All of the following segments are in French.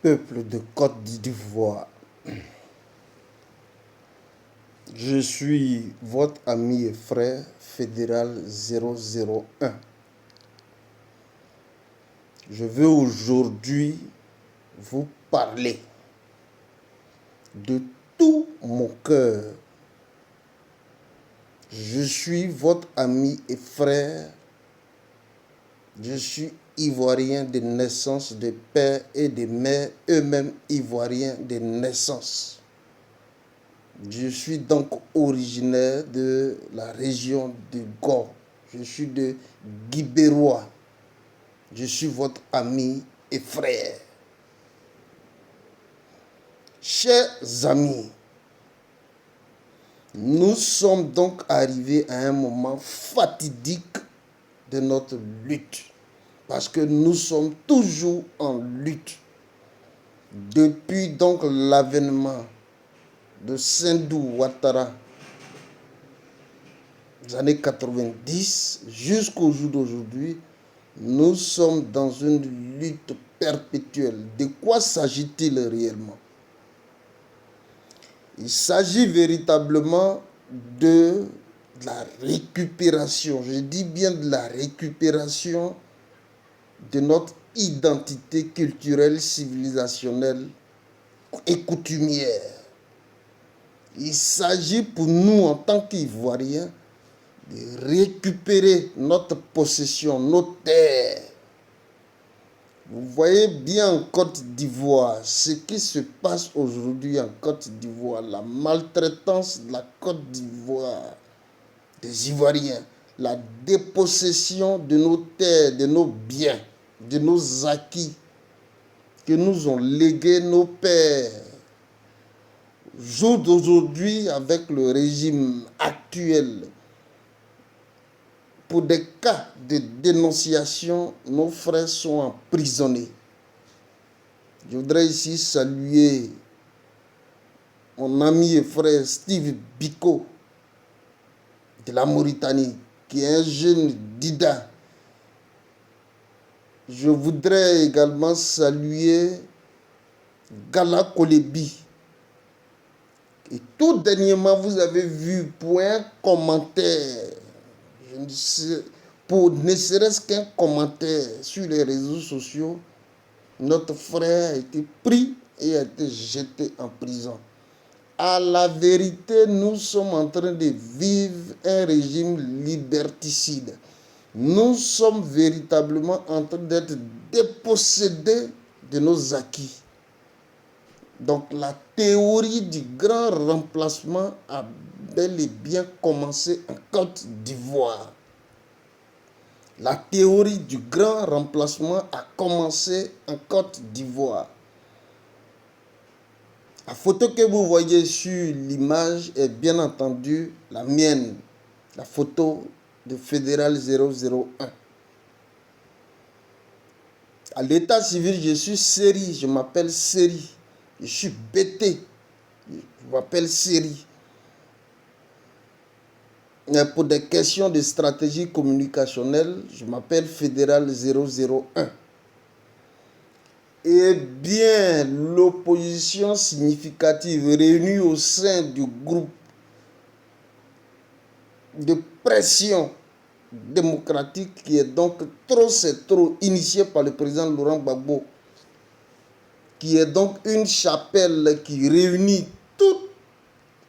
peuple de Côte d'Ivoire. Je suis votre ami et frère fédéral 001. Je veux aujourd'hui vous parler de tout mon cœur. Je suis votre ami et frère. Je suis ivoirien de naissance, de père et de mère, eux-mêmes ivoiriens de naissance. Je suis donc originaire de la région de Gor. Je suis de Guibérois. Je suis votre ami et frère. Chers amis, nous sommes donc arrivés à un moment fatidique de notre lutte. Parce que nous sommes toujours en lutte. Depuis donc l'avènement de Sendou Ouattara, des années 90 jusqu'au jour d'aujourd'hui, nous sommes dans une lutte perpétuelle. De quoi s'agit-il réellement? Il s'agit véritablement de la récupération, je dis bien de la récupération de notre identité culturelle, civilisationnelle et coutumière. Il s'agit pour nous, en tant qu'Ivoiriens, de récupérer notre possession, nos terres. Vous voyez bien en Côte d'Ivoire ce qui se passe aujourd'hui en Côte d'Ivoire, la maltraitance de la Côte d'Ivoire, des Ivoiriens, la dépossession de nos terres, de nos biens, de nos acquis que nous ont légués nos pères. Jour d'aujourd'hui, avec le régime actuel, pour des cas de dénonciation, nos frères sont emprisonnés. Je voudrais ici saluer mon ami et frère Steve Biko de la Mauritanie, qui est un jeune Dida. Je voudrais également saluer Gala Kolebi. Et tout dernièrement, vous avez vu pour un commentaire, pour ne serait-ce qu'un commentaire sur les réseaux sociaux, notre frère a été pris et a été jeté en prison. À la vérité, nous sommes en train de vivre un régime liberticide. Nous sommes véritablement en train d'être dépossédés de nos acquis. Donc la théorie du grand remplacement a bel et bien commencé en Côte d'Ivoire. La théorie du grand remplacement a commencé en Côte d'Ivoire. La photo que vous voyez sur l'image est bien entendu la mienne, la photo de Fédéral 001. À l'état civil, je suis Séri, je m'appelle Séri. Je suis BT, je m'appelle Séri. Pour des questions de stratégie communicationnelle, je m'appelle Fédéral 001. Eh bien, l'opposition significative réunie au sein du groupe de pression démocratique qui est donc trop c'est trop, initié par le président Laurent Gbagbo, qui est donc une chapelle qui réunit tous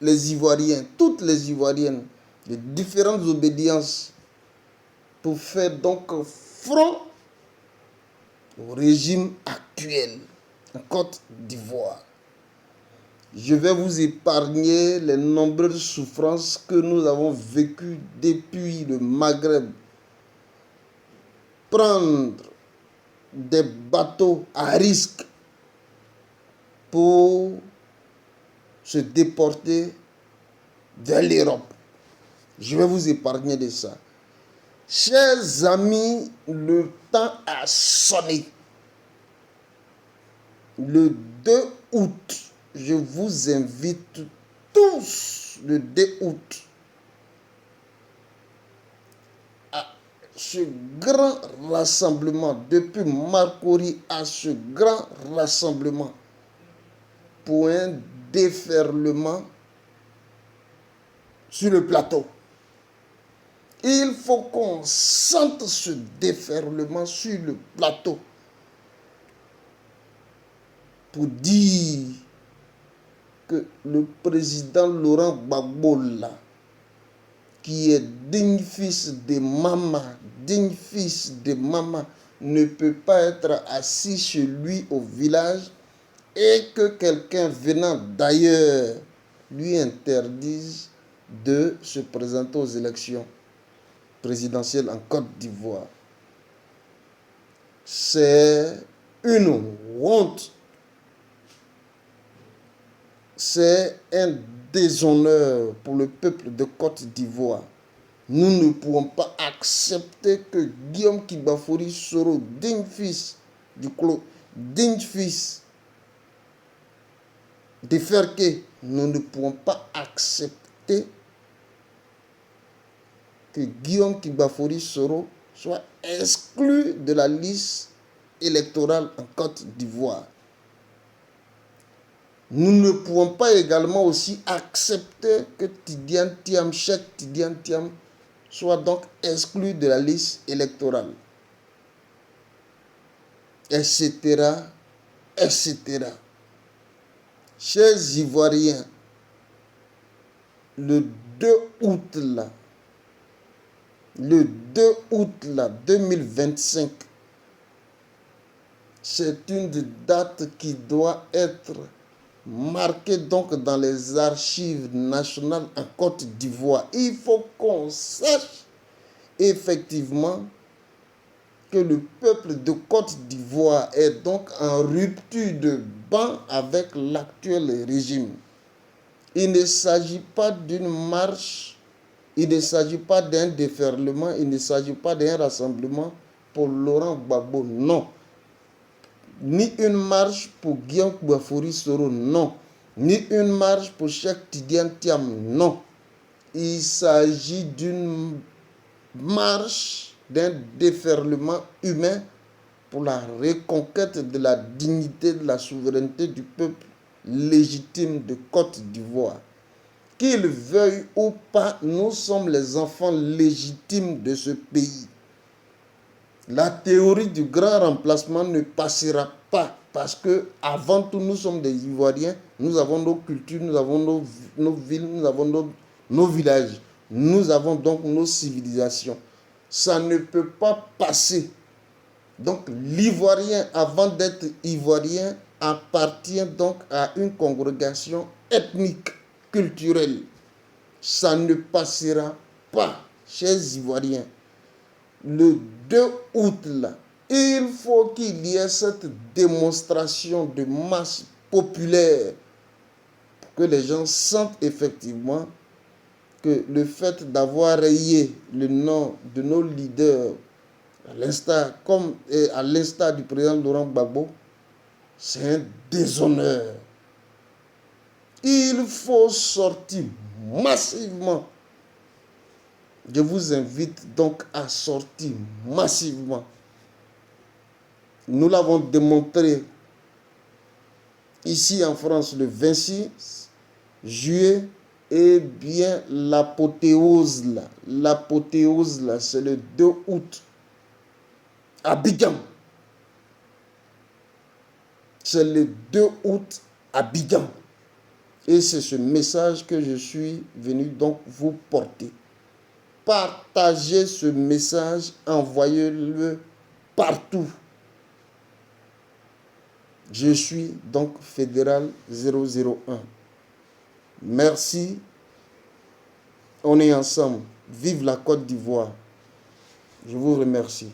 les Ivoiriens, toutes les Ivoiriennes de différentes obédiences pour faire donc front au régime actuel en Côte d'Ivoire. Je vais vous épargner les nombreuses souffrances que nous avons vécues depuis le Maghreb. Prendre des bateaux à risque pour se déporter vers l'Europe. Je vais vous épargner de ça. Chers amis, le temps a sonné. Le 2 août, je vous invite tous, le 2 août, ce grand rassemblement, depuis Marcory à ce grand rassemblement, pour un déferlement sur le plateau. Il faut qu'on sente ce déferlement sur le plateau pour dire que le président Laurent Gbagbo, là, qui est digne fils de maman, ne peut pas être assis chez lui au village et que quelqu'un venant d'ailleurs lui interdise de se présenter aux élections présidentielles en Côte d'Ivoire. C'est une honte. C'est un déshonneur pour le peuple de Côte d'Ivoire. Nous ne pourrons pas accepter que Guillaume Kibafori Soro, digne fils du clos, digne fils de Ferké, nous ne pourrons pas accepter que Guillaume Kibafori Soro soit exclu de la liste électorale en Côte d'Ivoire. Nous ne pouvons pas également aussi accepter que Tidiane Thiam, Cheikh Tidiane Thiam, soit donc exclu de la liste électorale, etc., etc. Chers Ivoiriens, le 2 août 2025, c'est une date qui doit être marquée donc dans les archives nationales en Côte d'Ivoire. Il faut qu'on sache effectivement que le peuple de Côte d'Ivoire est donc en rupture de ban avec l'actuel régime. Il ne s'agit pas d'une marche, il ne s'agit pas d'un déferlement, il ne s'agit pas d'un rassemblement pour Laurent Gbagbo, non. Ni une marche pour Guillaume Kibafori Soro, non. Ni une marche pour Cheikh Tidiane Thiam, non. Il s'agit d'une marche, d'un déferlement humain pour la reconquête de la dignité, de la souveraineté du peuple légitime de Côte d'Ivoire. Qu'il veuille ou pas, nous sommes les enfants légitimes de ce pays. La théorie du grand remplacement ne passera pas parce que avant tout, nous sommes des Ivoiriens, nous avons nos cultures, nous avons nos villes, nous avons nos villages, nous avons donc nos civilisations. Ça ne peut pas passer. Donc l'Ivoirien, avant d'être Ivoirien, appartient donc à une congrégation ethnique, culturelle. Ça ne passera pas, chers Ivoiriens. Le 2 août, là, il faut qu'il y ait cette démonstration de masse populaire pour que les gens sentent effectivement que le fait d'avoir rayé le nom de nos leaders, à l'instar du président Laurent Gbagbo, c'est un déshonneur. Il faut sortir massivement. Je vous invite donc à sortir massivement. Nous l'avons démontré ici en France le 26 juillet. Et bien l'apothéose là, c'est le 2 août. À Abidjan. C'est le 2 août à Abidjan. Et c'est ce message que je suis venu donc vous porter. Partagez ce message, envoyez-le partout. Je suis donc Fédéral 001. Merci. On est ensemble. Vive la Côte d'Ivoire. Je vous remercie.